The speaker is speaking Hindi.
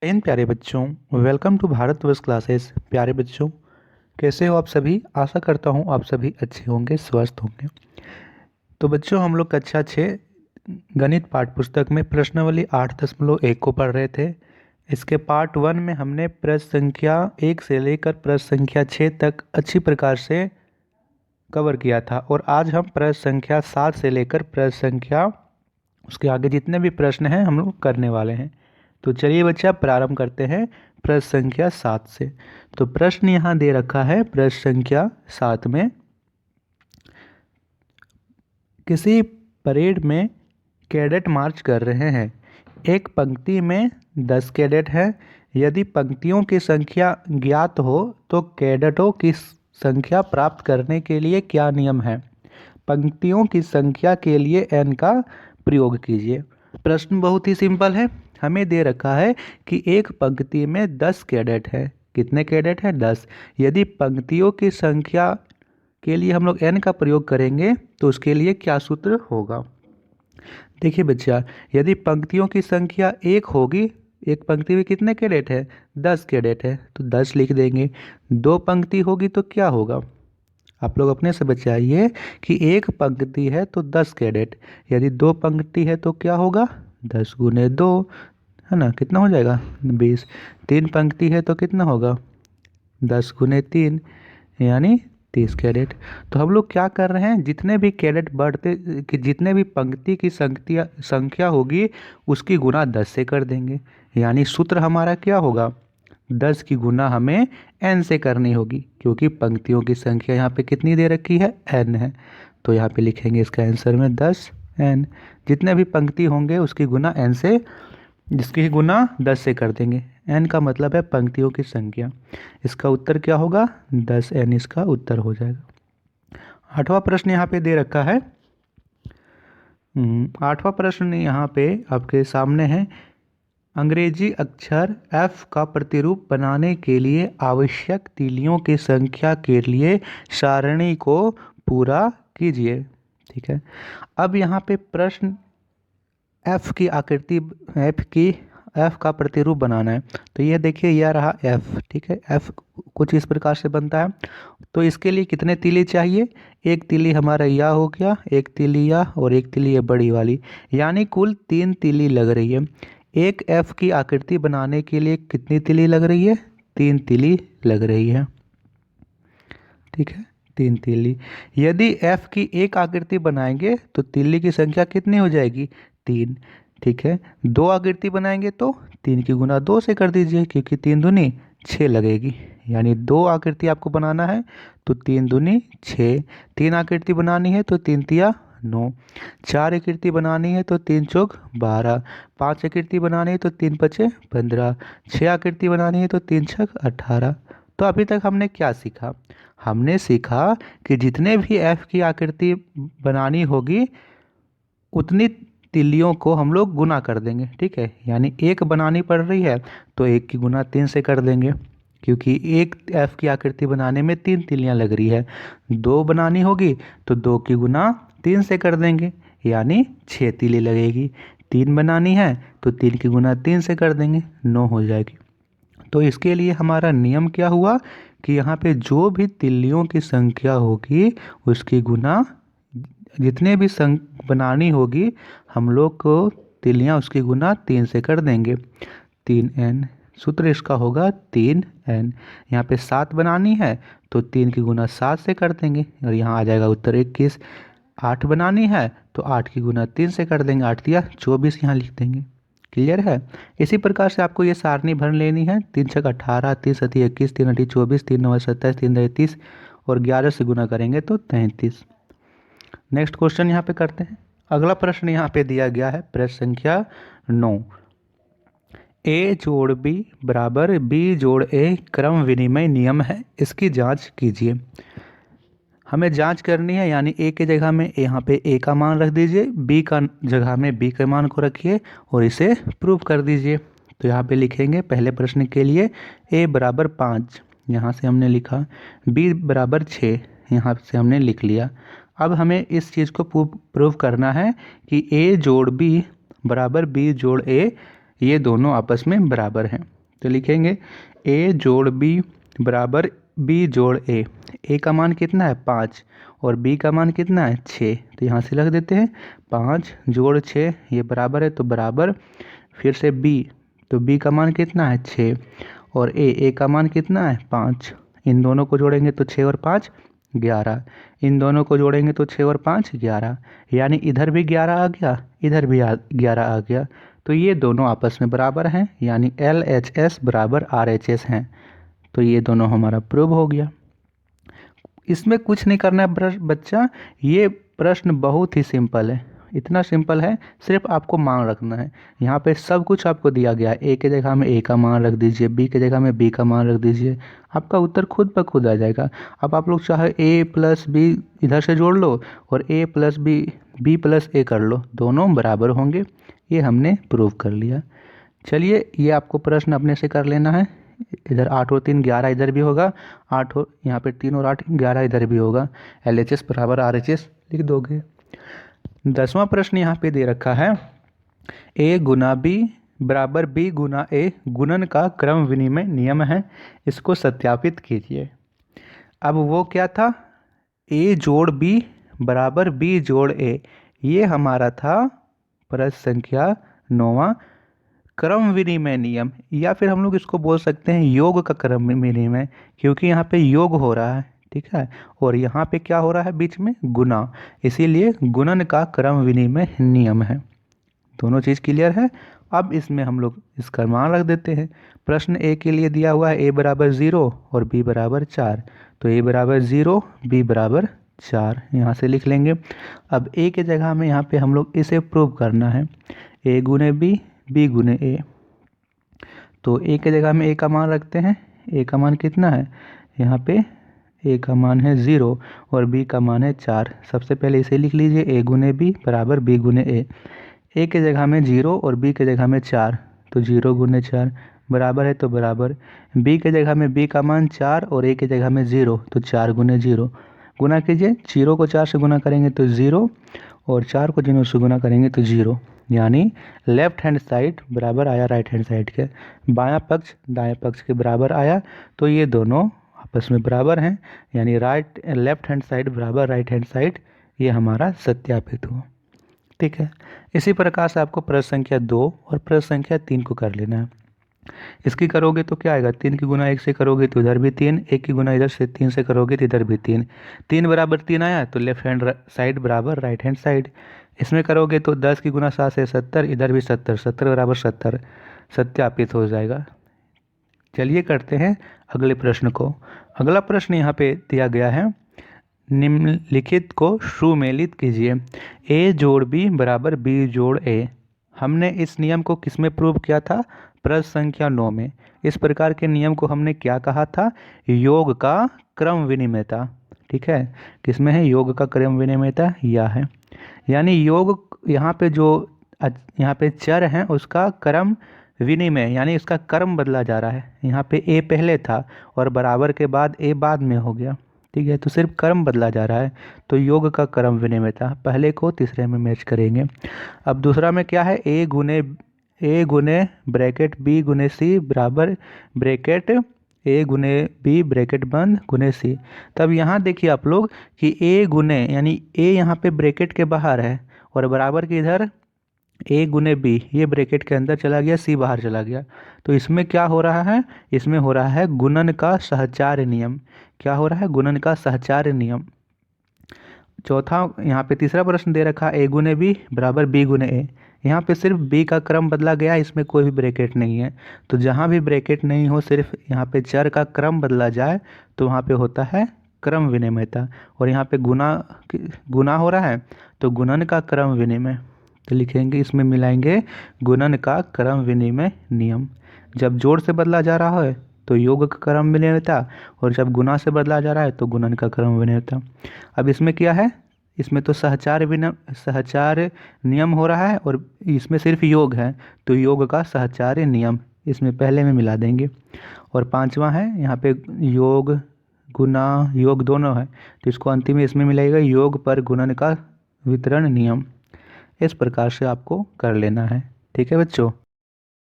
इन प्यारे बच्चों, वेलकम टू भारतवर्ष क्लासेस। प्यारे बच्चों, कैसे हो आप सभी? आशा करता हूँ आप सभी अच्छे होंगे, स्वस्थ होंगे। तो बच्चों, हम लोग कक्षा 6 गणित पाठ्य पुस्तक में प्रश्नावली 8.1 को पढ़ रहे थे। इसके पार्ट 1 में हमने प्रश्न संख्या 1 से लेकर प्रश्न संख्या 6 तक अच्छी प्रकार से कवर किया था, और आज हम प्रश्न संख्या 7 से लेकर प्रश्न संख्या उसके आगे जितने भी प्रश्न हैं हम लोग करने वाले हैं। तो चलिए बच्चा, प्रारंभ करते हैं प्रश्न संख्या 7 से। तो प्रश्न यहाँ दे रखा है प्रश्न संख्या 7 में, किसी परेड में कैडेट मार्च कर रहे हैं। एक पंक्ति में 10 कैडेट हैं। यदि पंक्तियों की संख्या ज्ञात हो तो कैडेटों की संख्या प्राप्त करने के लिए क्या नियम है? पंक्तियों की संख्या के लिए n का प्रयोग कीजिए। प्रश्न बहुत ही सिंपल है। हमें दे रखा है कि एक पंक्ति में 10 कैडेट है। कितने कैडेट हैं? 10। यदि पंक्तियों की संख्या के लिए हम लोग n का प्रयोग करेंगे तो उसके लिए क्या सूत्र होगा? देखिए बच्चा, यदि पंक्तियों की संख्या 1 होगी, एक पंक्ति में कितने कैडेट है? 10 कैडेट है, तो 10 लिख देंगे। 2 पंक्ति होगी तो क्या होगा? आप लोग अपने से बचाइए कि एक पंक्ति है तो 10 कैडेट, यदि 2 पंक्ति है तो क्या होगा? 10 गुने 2, है ना? कितना हो जाएगा? 20। 3 पंक्ति है तो कितना होगा? 10 गुने 3 यानी 30 कैडेट। तो हम लोग क्या कर रहे हैं, जितने भी कैडेट बढ़ते कि जितने भी पंक्ति की संख्या होगी उसकी गुना 10 से कर देंगे। यानी सूत्र हमारा क्या होगा? 10 की गुना हमें n से करनी होगी, क्योंकि पंक्तियों की संख्या यहाँ पे कितनी दे रखी है? n है। तो यहाँ पे लिखेंगे इसका आंसर में 10n। जितने भी पंक्ति होंगे उसकी गुना n से, जिसकी गुना 10 से कर देंगे। n का मतलब है पंक्तियों की संख्या। इसका उत्तर क्या होगा? 10n इसका उत्तर हो जाएगा। 8वां प्रश्न यहाँ पे दे रखा है। 8वां प्रश्न यहाँ पे आपके सामने है। अंग्रेजी अक्षर F का प्रतिरूप बनाने के लिए आवश्यक तीलियों की संख्या के लिए सारणी को पूरा कीजिए। ठीक है। अब यहाँ पे प्रश्न F की आकृति, F का प्रतिरूप बनाना है। तो ये देखिए, यह रहा F। ठीक है, F कुछ इस प्रकार से बनता है। तो इसके लिए कितने तीली चाहिए? एक तीली हमारा यह हो गया, एक तीली यह, और एक तीली ये बड़ी वाली, यानी कुल 3 तीली लग रही है। एक F की आकृति बनाने के लिए कितनी तीली लग रही है? 3 तीली लग रही है। ठीक है, 3 तीली। यदि F की एक आकृति बनाएंगे तो तीली की संख्या कितनी हो जाएगी? 3। ठीक है, 2 आकृति बनाएंगे तो 3 की गुना 2 से कर दीजिए, क्योंकि 3 दूनी 6 लगेगी। यानी 2 आकृति आपको बनाना है तो 3 दूनी 6। 3 आकृति बनानी है तो 3 तिया 9। 4 आकृति बनानी है तो 3 चौक 12। 5 आकृति बनानी है तो 3 पचे 15। 6 आकृति बनानी है तो 3 छक 18। तो अभी तक हमने क्या सीखा? हमने सीखा कि जितने भी F की आकृति बनानी होगी उतनी तीलियों को हम लोग गुना कर देंगे। ठीक है, यानी एक बनानी पड़ रही है तो 1 की गुना 3 से कर देंगे, क्योंकि एक F की आकृति बनाने में 3 तीलियां लग रही है। 2 बनानी होगी तो 2 की गुना 3 से कर देंगे, यानी 6 तीली लगेगी। 3 बनानी है तो 3 की गुना 3 से कर देंगे, 9 हो जाएगी। तो इसके लिए हमारा नियम क्या हुआ कि यहाँ पे जो भी तीलियों की संख्या होगी उसकी गुना, जितने भी बनानी होगी हम लोग को तीलियाँ उसकी गुना 3 से कर देंगे। 3n, सूत्र इसका होगा 3n। यहाँ पे 7 बनानी है तो 3 की गुना 7 से कर देंगे, और यहाँ आ जाएगा उत्तर 21। 8 बनानी है तो 8 की गुना 3 से कर देंगे, 8 तिया 24 यहाँ लिख देंगे। क्लियर है? इसी प्रकार से आपको ये सारणी भर लेनी है। 3 छक 18, 3 सती 21, 3 अठी 24, 3 नौ 27, 3 दस 30, और 11 से गुना करेंगे तो 33। नेक्स्ट क्वेश्चन यहाँ पे करते हैं। अगला प्रश्न यहाँ पे दिया गया है, प्रश्न संख्या 9। A जोड़ B बराबर B जोड़ A क्रम विनिमय नियम है, इसकी जांच कीजिए। हमें जांच करनी है, यानी A के जगह में यहाँ पे A का मान रख दीजिए, B का जगह में B के मान को रखिए और इसे प्रूव कर दीजिए। तो यहाँ पे लिखेंगे पहले प्रश्न के लिए A बराबर 5, यहाँ से हमने लिखा। B बराबर 6, यहाँ से हमने लिख लिया। अब हमें इस चीज़ को प्रूव करना है कि A जोड़ B बराबर B जोड़ A ये दोनों आपस में बराबर हैं। तो लिखेंगे a जोड़ b बराबर b जोड़ a। a का मान कितना है 5 और b का मान कितना है 6। तो यहाँ से लिख देते हैं 5 जोड़ 6 ये बराबर है, तो बराबर फिर से b, तो b का मान कितना है 6 और a का मान कितना है 5। इन दोनों को जोड़ेंगे तो 6 और 5 11। इन दोनों को जोड़ेंगे तो 6 और 5 11, यानी इधर भी 11 आ गया, इधर भी 11 आ गया। तो ये दोनों आपस में बराबर हैं, यानी LHS बराबर RHS हैं। तो ये दोनों हमारा प्रूव हो गया। इसमें कुछ नहीं करना है बच्चा, ये प्रश्न बहुत ही सिंपल है, इतना सिंपल है, सिर्फ आपको मान रखना है। यहाँ पे सब कुछ आपको दिया गया है, ए के जगह में ए का मान रख दीजिए, बी के जगह में बी का मान रख दीजिए, आपका उत्तर खुद ब खुद आ जाएगा। अब आप लोग चाहे ए प्लस बी इधर से जोड़ लो और ए प्लस बी प्लस ए कर लो, दोनों बराबर होंगे। ये हमने प्रूव कर लिया। चलिए ये आपको प्रश्न अपने से कर लेना है। इधर 8 और 3 11 इधर भी होगा, 8 और यहाँ पे 3 और 8 11 इधर भी होगा। LHS बराबर RHS लिख दोगे। 10वां प्रश्न यहाँ पे दे रखा है a गुना b बराबर b गुना a गुणन का क्रम विनिमय नियम है, इसको सत्यापित कीजिए। अब वो क्या था, a जोड़ b बराबर b जोड़ a, ये हमारा था प्रश्न संख्या 9वां क्रम विनिमय नियम, या फिर हम लोग इसको बोल सकते हैं योग का क्रम विनिमय, क्योंकि यहाँ पे योग हो रहा है, ठीक है, और यहाँ पे क्या हो रहा है बीच में गुना, इसीलिए गुणन का क्रम विनिमय नियम है। दोनों चीज़ क्लियर है। अब इसमें हम लोग इसका मान रख देते हैं। प्रश्न ए के लिए दिया हुआ है a बराबर 0 और b बराबर 4, तो a बराबर 0 b बराबर 4 यहाँ से लिख लेंगे। अब a के जगह में यहाँ पे हम लोग इसे प्रूव करना है, a गुने b b गुने a। तो a के जगह में a का मान रखते हैं, a का मान कितना है, यहाँ पे a का मान है 0 और b का मान है 4। सबसे पहले इसे लिख लीजिए, a गुने b बराबर b गुने a के जगह में 0 और b के जगह में 4, तो 0 गुने 4 बराबर है, तो बराबर b के जगह में b का मान 4 और a के जगह में 0, तो 4 गुने 0। गुना कीजिए, 0 को 4 से गुना करेंगे तो 0 और 4 को 0 से गुना करेंगे तो 0, यानी लेफ्ट हैंड साइड बराबर आया राइट हैंड साइड के, बायां पक्ष दाएं पक्ष के बराबर आया। तो ये दोनों आपस में बराबर हैं, यानी लेफ्ट हैंड साइड बराबर राइट हैंड साइड, ये हमारा सत्यापित हुआ। ठीक है, इसी प्रकार से आपको प्रश्न संख्या 2 और प्रश्न संख्या 3 को कर लेना है। इसकी करोगे तो क्या आएगा, 3 की गुना 1 से करोगे तो इधर भी 3, 1 की गुना इधर से 3 से करोगे तो इधर भी 3, 3 बराबर 3 आया, तो लेफ्ट हैंड साइड बराबर राइट हैंड साइड। इसमें करोगे तो 10 की गुना 7 से 70, इधर भी 70, 70 बराबर 70, सत्यापित हो जाएगा। चलिए करते हैं अगले प्रश्न को। अगला प्रश्न यहाँ पे दिया गया है, निम्नलिखित को सुमेलित कीजिए, a जोड़ b बराबर b जोड़ a। हमने इस नियम को किस में प्रूव किया था, प्रश्न संख्या 9 में। इस प्रकार के नियम को हमने क्या कहा था, योग का क्रम विनिमयता। ठीक है, किसमें है, योग का क्रम विनिमयता यह है, यानी योग यहाँ पे जो यहाँ पे चर हैं उसका क्रम विनिमय, यानी इसका क्रम बदला जा रहा है। यहाँ पे a पहले था और बराबर के बाद a बाद में हो गया, ठीक है, तो सिर्फ क्रम बदला जा रहा है। तो योग का क्रम विनिमयता, पहले को तीसरे में मैच करेंगे। अब दूसरा में क्या है, a गुने ब्रैकेट b गुने c बराबर ब्रैकेट a गुने b ब्रैकेट बंद गुने c। तब यहाँ देखिए आप लोग कि a गुने, यानी a यहाँ पे ब्रैकेट के बाहर है और बराबर के इधर a गुने b, ये ब्रैकेट के अंदर चला गया, c बाहर चला गया। तो इसमें क्या हो रहा है, इसमें हो रहा है गुणन का सहचार्य नियम। क्या हो रहा है, गुणन का सहचार्य नियम। चौथा यहाँ पे तीसरा प्रश्न दे रखा है, a गुने b बराबर b गुने a। यहाँ पे सिर्फ b का क्रम बदला गया, इसमें कोई भी ब्रैकेट नहीं है। तो जहाँ भी ब्रैकेट नहीं हो, सिर्फ यहाँ पे चर का क्रम बदला जाए तो वहाँ पे होता है क्रम विनिमयता। और यहाँ पे गुना हो रहा है तो गुणन का क्रम विनिमय। तो लिखेंगे, इसमें मिलाएंगे गुणन का क्रम विनिमय नियम। जब जोड़ से बदला जा रहा है तो योग का क्रम विनिमयता, और जब गुना से बदला जा रहा है तो गुणन का क्रम विनिमयता। अब इसमें क्या है, इसमें तो सहचार्य नियम हो रहा है और इसमें सिर्फ योग है, तो योग का सहचार्य नियम इसमें पहले में मिला देंगे। और पांचवा है यहाँ पे योग गुना योग दोनों है, तो इसको अंतिम में इसमें मिलाएगा योग पर गुणन का वितरण नियम। इस प्रकार से आपको कर लेना है। ठीक है बच्चों।